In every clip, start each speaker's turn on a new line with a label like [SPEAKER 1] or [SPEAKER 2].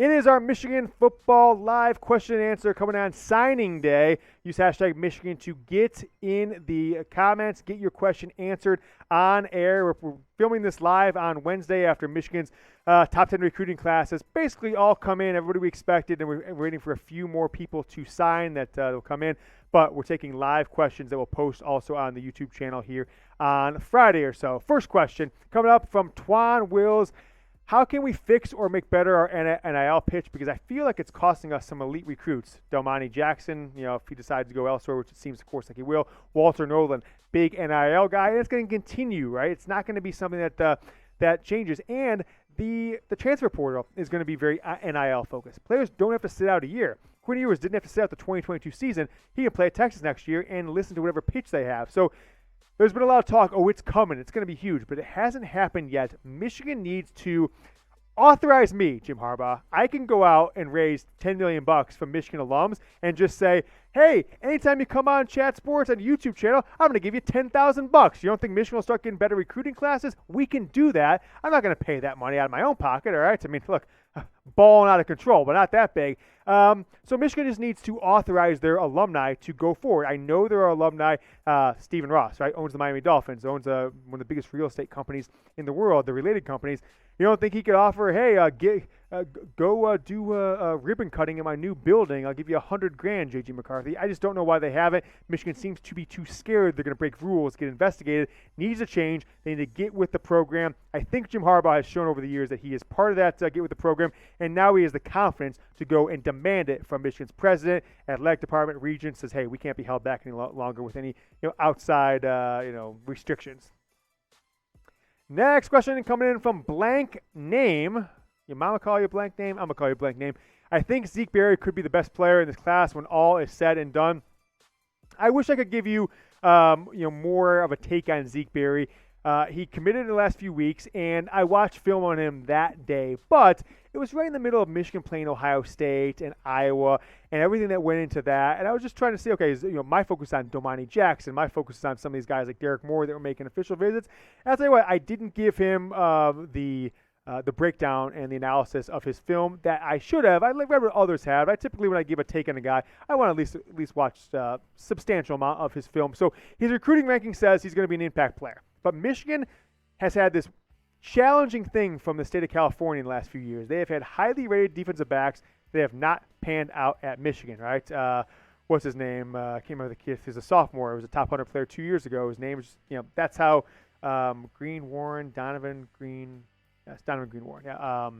[SPEAKER 1] It is our Michigan Football Live question and answer coming on signing day. Use hashtag Michigan to get in the comments, get your question answered on air. We're filming this live on Wednesday after Michigan's top 10 recruiting classes basically all come in, everybody we expected, and we're waiting for a few more people to sign that will come in. But we're taking live questions that we'll post also on the YouTube channel here on Friday or so. First question coming up from Twan Wills. How can we fix or make better our NIL pitch? Because I feel like it's costing us some elite recruits. Delmonte Jackson, if he decides to go elsewhere, which it seems, of course, like he will. Walter Nolan, big NIL guy. And it's going to continue, right? It's not going to be something that changes. And the transfer portal is going to be very NIL focused. Players don't have to sit out a year. Quinn Ewers didn't have to sit out the 2022 season. He can play at Texas next year and listen to whatever pitch they have. So there's been a lot of talk, it's coming, it's going to be huge, but it hasn't happened yet. Michigan needs to authorize me, Jim Harbaugh. I can go out and raise $10 million from Michigan alums and just say, hey, anytime you come on Chat Sports on the YouTube channel, I'm going to give you $10,000. You don't think Michigan will start getting better recruiting classes? We can do that. I'm not going to pay that money out of my own pocket, all right? I mean, look, balling out of control, but not that big. So Michigan just needs to authorize their alumni to go forward. I know there are alumni. Stephen Ross, right, owns the Miami Dolphins, owns one of the biggest real estate companies in the world, the related companies. You don't think he could offer, hey, go do a ribbon cutting in my new building. I'll give you $100,000, J.G. McCarthy. I just don't know why they haven't. Michigan seems to be too scared. They're going to break rules, get investigated. Needs a change. They need to get with the program. I think Jim Harbaugh has shown over the years that he is part of that get with the program, and now he has the confidence to go and demand it from Michigan's president, athletic department, region. Says, hey, we can't be held back any longer with any outside restrictions. Next question coming in from blank name. Your mama call you a blank name? I'm going to call you a blank name. I think Zeke Berry could be the best player in this class when all is said and done. I wish I could give you, more of a take on Zeke Berry. He committed in the last few weeks, and I watched film on him that day. But it was right in the middle of Michigan playing Ohio State and Iowa and everything that went into that. And I was just trying to see, okay, my focus on Delmonte Jackson, my focus is on some of these guys like Derek Moore that were making official visits. And I'll tell you what, I didn't give him the breakdown and the analysis of his film that I should have. I read what others have. I typically, when I give a take on a guy, I want to at least watch a substantial amount of his film. So his recruiting ranking says he's going to be an impact player. But Michigan has had this challenging thing from the state of California in the last few years. They have had highly rated defensive backs. They have not panned out at Michigan, right? What's his name? I can't remember the kid. He's a sophomore. He was a top 100 player 2 years ago. His name is, that's how Donovan Green Warren, yeah.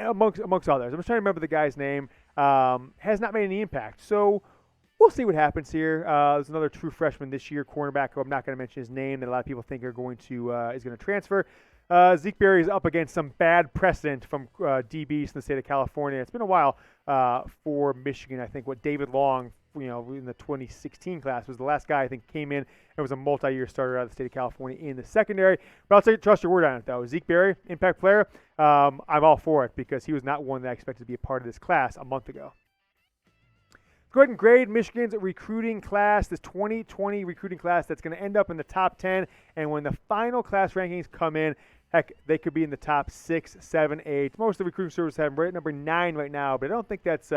[SPEAKER 1] Amongst others. I'm just trying to remember the guy's name. Has not made any impact. So we'll see what happens here. There's another true freshman this year, cornerback, who I'm not going to mention his name, that a lot of people think is going to transfer. Zeke Berry is up against some bad precedent from DBs in the state of California. It's been a while for Michigan. I think David Long, in the 2016 class, was the last guy I think came in and was a multi-year starter out of the state of California in the secondary. But I'll say trust your word on it, though. Zeke Berry, impact player, I'm all for it because he was not one that I expected to be a part of this class a month ago. Go ahead and grade Michigan's recruiting class, this 2020 recruiting class that's going to end up in the top 10. And when the final class rankings come in, heck, they could be in the top 6, 7, 8. Most of the recruiting services have them right at number 9 right now, but I don't think that's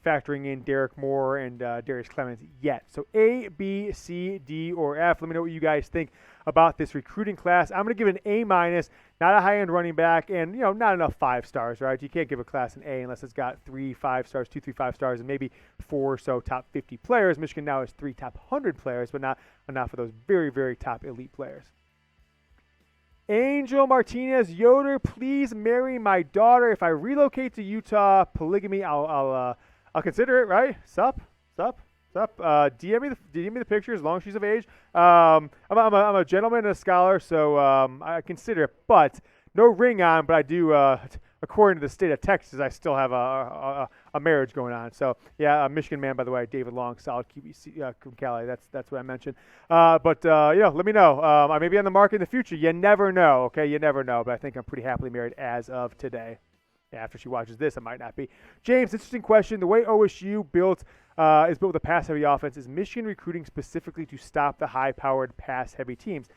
[SPEAKER 1] factoring in Derek Moore and Darius Clemens yet. So A, B, C, D, or F. Let me know what you guys think about this recruiting class. I'm going to give it an A-, not a high-end running back, and not enough 5 stars, right? You can't give a class an A unless it's got 3 5 stars, 2 3 5 stars, and maybe 4 or so top 50 players. Michigan now has 3 top 100 players, but not enough of those very, very top elite players. Angel Martinez, Yoder, please marry my daughter. If I relocate to Utah, polygamy, I'll consider it, right? Sup? DM me the picture as long as she's of age. I'm a gentleman and a scholar, so I consider it, but no ring on. But I do, according to the state of Texas, I still have a marriage going on. So yeah, Michigan man, by the way, David Long, solid QB from Cali. That's what I mentioned. But let me know. I may be on the market in the future. You never know. Okay, you never know. But I think I'm pretty happily married as of today. After she watches this, I might not be. James, interesting question. The way OSU is built with a pass-heavy offense. Is Michigan recruiting specifically to stop the high-powered pass-heavy teams?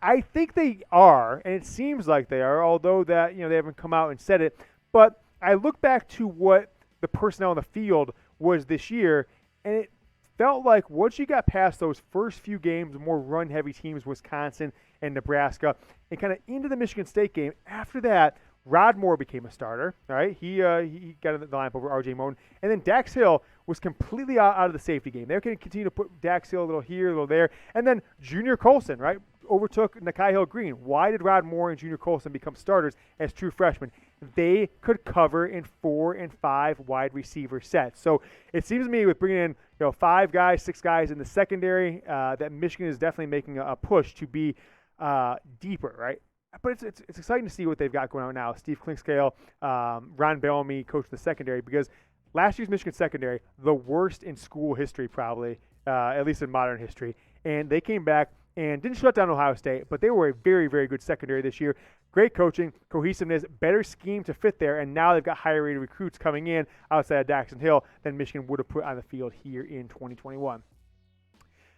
[SPEAKER 1] I think they are, and it seems like they are, although that they haven't come out and said it. But I look back to what the personnel on the field was this year, and it felt like once you got past those first few games, more run-heavy teams, Wisconsin and Nebraska, and kind of into the Michigan State game, after that, Rod Moore became a starter, all right? He got in the lineup over R.J. Moten. And then Dax Hill was completely out of the safety game. They were going to continue to put Dax Hill a little here, a little there. And then Junior Colson, right, overtook Nakai Hill-Green. Why did Rod Moore and Junior Colson become starters as true freshmen? They could cover in 4 and 5 wide receiver sets. So it seems to me with bringing in 5 guys, 6 guys in the secondary, that Michigan is definitely making a push to be deeper, right? But it's exciting to see what they've got going on now. Steve Klinkscale, Ron Bellamy coaching the secondary, because last year's Michigan secondary, the worst in school history probably, at least in modern history. And they came back and didn't shut down Ohio State, but they were a very, very good secondary this year. Great coaching, cohesiveness, better scheme to fit there, and now they've got higher rated recruits coming in outside of Daxton Hill than Michigan would have put on the field here in 2021.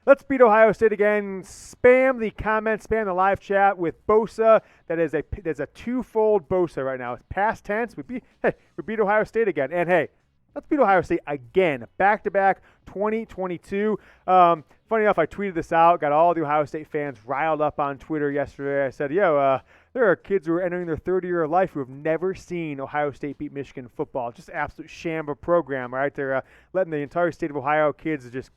[SPEAKER 1] Let's beat Ohio State again. Spam the comments, spam the live chat with Bosa. There's a twofold Bosa right now. It's past tense. We beat Ohio State again. And hey, let's beat Ohio State again. Back-to-back 2022. Funny enough, I tweeted this out, got all the Ohio State fans riled up on Twitter yesterday. I said, there are kids who are entering their third year of life who have never seen Ohio State beat Michigan football. Just absolute sham of a program, right? They're letting the entire state of Ohio kids just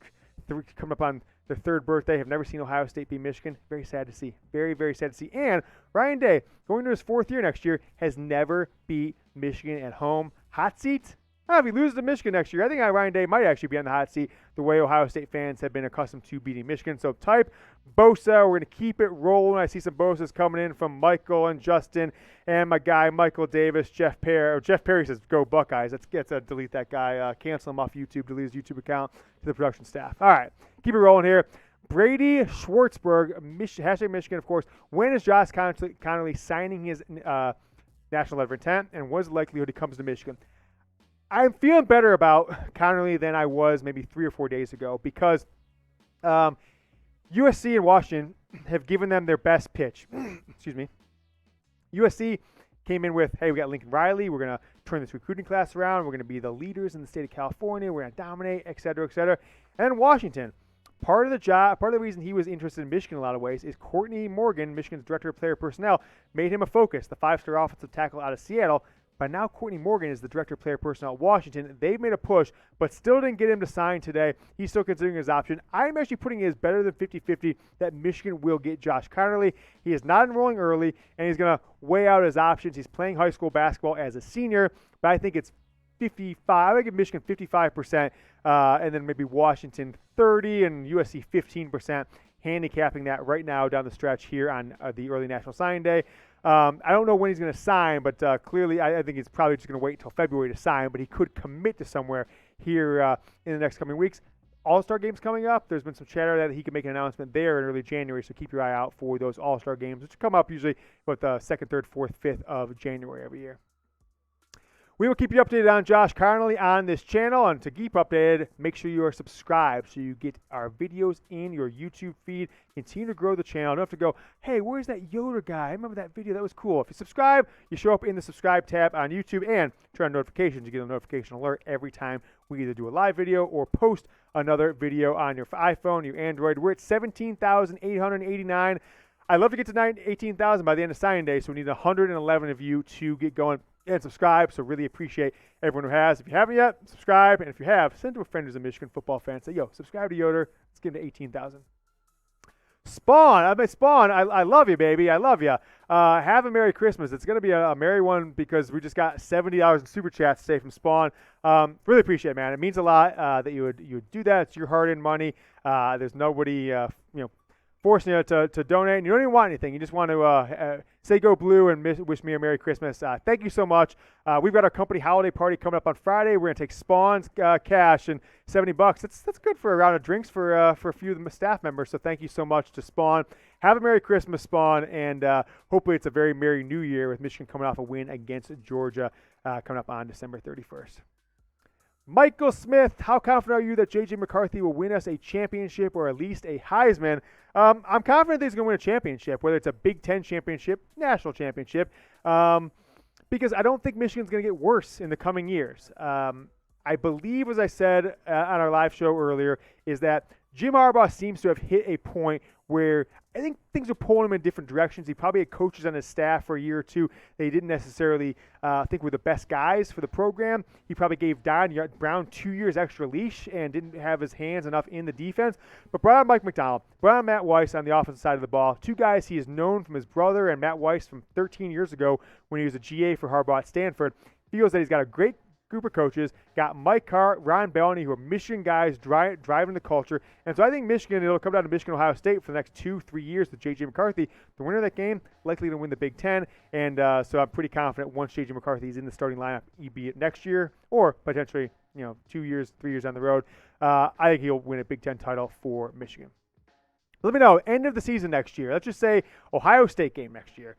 [SPEAKER 1] come up on their third birthday, have never seen Ohio State beat Michigan. Very sad to see. Very, very sad to see. And Ryan Day, going to his 4th year next year, has never beat Michigan at home. Hot seat? If he loses to Michigan next year, I think Ryan Day might actually be on the hot seat the way Ohio State fans have been accustomed to beating Michigan. So type Bosa. We're going to keep it rolling. I see some Bosas coming in from Michael and Justin and my guy Michael Davis, Jeff Perry. Jeff Perry says, go Buckeyes. Let's delete that guy. Cancel him off YouTube. Delete his YouTube account to the production staff. All right. Keep it rolling here. Brady Schwartzberg, hashtag Michigan, of course. When is Josh Connolly signing his national letter of intent, and what is the likelihood he comes to Michigan? I'm feeling better about Connolly than I was maybe 3 or 4 days ago, because USC and Washington have given them their best pitch. Excuse me. USC came in with, hey, we got Lincoln Riley. We're going to turn this recruiting class around. We're going to be the leaders in the state of California. We're going to dominate, et cetera, et cetera. And then Washington, part of the reason he was interested in Michigan in a lot of ways is Courtney Morgan, Michigan's director of player personnel, made him a focus, the 5-star offensive tackle out of Seattle. But now Courtney Morgan is the director of player personnel at Washington. They've made a push, but still didn't get him to sign today. He's still considering his option. I'm actually putting it as better than 50-50 that Michigan will get Josh Connolly. He is not enrolling early, and he's going to weigh out his options. He's playing high school basketball as a senior, but I think it's 55. I would give Michigan 55%, and then maybe Washington 30 and USC 15%, handicapping that right now down the stretch here on the early National Signing Day. I don't know when he's going to sign, but clearly I think he's probably just going to wait until February to sign, but he could commit to somewhere here in the next coming weeks. All-Star games coming up. There's been some chatter that he could make an announcement there in early January, so keep your eye out for those All-Star games, which come up usually with the 2nd, 3rd, 4th, 5th of January every year. We will keep you updated on Josh Connolly on this channel, and to keep updated, make sure you are subscribed so you get our videos in your YouTube feed. Continue to grow the channel. You don't have to go, hey, where's that Yoder guy? I remember that video. That was cool. If you subscribe, you show up in the subscribe tab on YouTube, and turn on notifications. You get a notification alert every time we either do a live video or post another video on your iPhone, your Android. We're at 17,889. I'd love to get to 18,000 by the end of signing day, so we need 111 of you to get going and subscribe, so really appreciate everyone who has. If you haven't yet, subscribe, and if you have, send to a friend who's a Michigan football fan. Say, yo, subscribe to Yoder. Let's get into 18,000. Spawn, I love you, baby. I love you. Have a Merry Christmas. It's going to be a merry one because we just got $70 in Super Chats today from Spawn. Really appreciate it, man. It means a lot that you would do that. It's your hard-earned money. There's nobody, forcing you to donate, and you don't even want anything. You just want to say go blue and wish me a Merry Christmas. Thank you so much. We've got our company holiday party coming up on Friday. We're going to take Spawn's cash and $70. That's good for a round of drinks for a few of the staff members, so thank you so much to Spawn. Have a Merry Christmas, Spawn, and hopefully it's a very Merry New Year with Michigan coming off a win against Georgia coming up on December 31st. Michael Smith, how confident are you that J.J. McCarthy will win us a championship or at least a Heisman? I'm confident that he's going to win a championship, whether it's a Big Ten championship, national championship. because I don't think Michigan's going to get worse in the coming years. I believe, as I said on our live show earlier, is that Jim Harbaugh seems to have hit a point where I think things are pulling him in different directions. He probably had coaches on his staff for a year or two they didn't necessarily think were the best guys for the program. He probably gave Don Brown 2 years extra leash and didn't have his hands enough in the defense. But brought on Mike McDonald, brought on Matt Weiss on the offensive side of the ball, two guys he has known from his brother and Matt Weiss from 13 years ago when he was a GA for Harbaugh at Stanford. Feels that he's got a great group of coaches, got Mike Hart, Ron Bellany, who are Michigan guys driving the culture. And so I think Michigan, it'll come down to Michigan, Ohio State for the next 2-3 years with J.J. McCarthy. The winner of that game, likely to win the Big Ten. And so I'm pretty confident once J.J. McCarthy is in the starting lineup, be it next year or potentially 2 years, 3 years down the road, I think he'll win a Big Ten title for Michigan. Let me know, end of the season next year. Let's just say Ohio State game next year.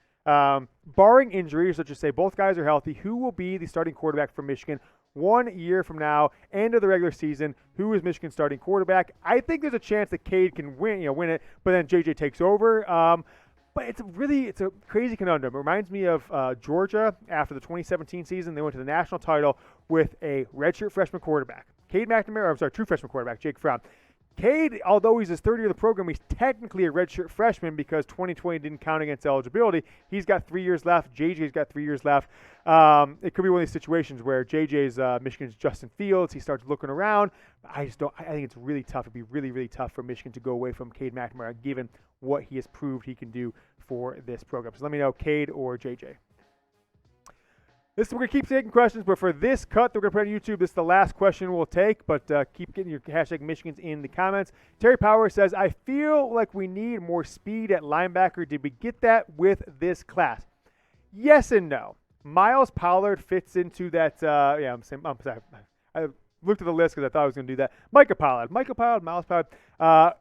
[SPEAKER 1] Barring injuries, let's just say both guys are healthy, who will be the starting quarterback for Michigan 1 year from now, end of the regular season? Who is Michigan's starting quarterback? I think there's a chance that Cade can win it, but then JJ takes over. But it's a crazy conundrum. It reminds me of Georgia after the 2017 season. They went to the national title with a redshirt freshman quarterback. Cade McNamara, true freshman quarterback, Jake Fromm. Cade, although he's his third year of the program, he's technically a redshirt freshman because 2020 didn't count against eligibility. He's got 3 years left. JJ's got 3 years left. It could be one of these situations where JJ's Michigan's Justin Fields. He starts looking around. I think it's really tough. It'd be really, really tough for Michigan to go away from Cade McNamara given what he has proved he can do for this program. So let me know, Cade or JJ. We're going to keep taking questions, but for this cut that we're going to put on YouTube, this is the last question we'll take, but keep getting your hashtag Michigans in the comments. Terry Power says, I feel like we need more speed at linebacker. Did we get that with this class? Yes and no. Miles Pollard fits into that. I'm sorry. I looked at the list because I thought I was going to do that. Miles Pollard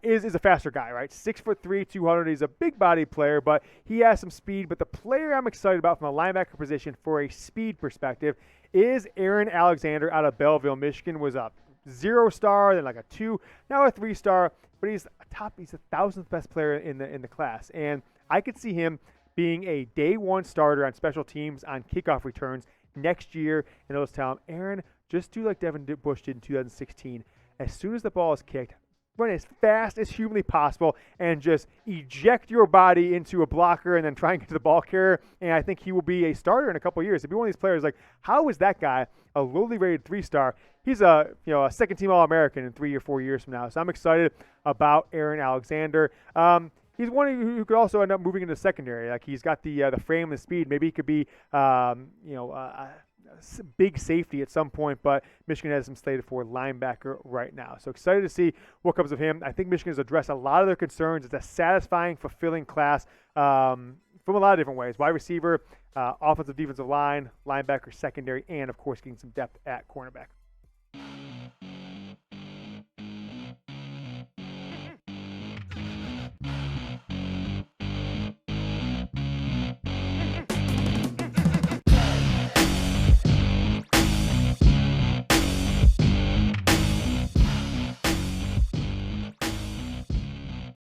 [SPEAKER 1] is a faster guy, right? 6'3", 200. He's a big body player, but he has some speed. But the player I'm excited about from a linebacker position for a speed perspective is Aaron Alexander out of Belleville, Michigan. Was a 0-star, then like a 2, now a 3-star. But he's the 1,000th best player in the class, and I could see him being a day one starter on special teams on kickoff returns next year. And I'll just tell him, Aaron, just do like Devin Bush did in 2016. As soon as the ball is kicked, run as fast as humanly possible and just eject your body into a blocker and then try and get to the ball carrier. And I think he will be a starter in a couple of years. He'll be one of these players like, how is that guy a lowly rated 3-star? He's a second-team All-American in 3 or 4 years from now. So I'm excited about Aaron Alexander. He's one who could also end up moving into secondary. Like he's got the frame and the speed. Maybe he could be big safety at some point, but Michigan has him slated for linebacker right now. So excited to see what comes of him. I think Michigan has addressed a lot of their concerns. It's a satisfying, fulfilling class from a lot of different ways. Wide receiver, offensive, defensive line, linebacker, secondary, and, of course, getting some depth at cornerback.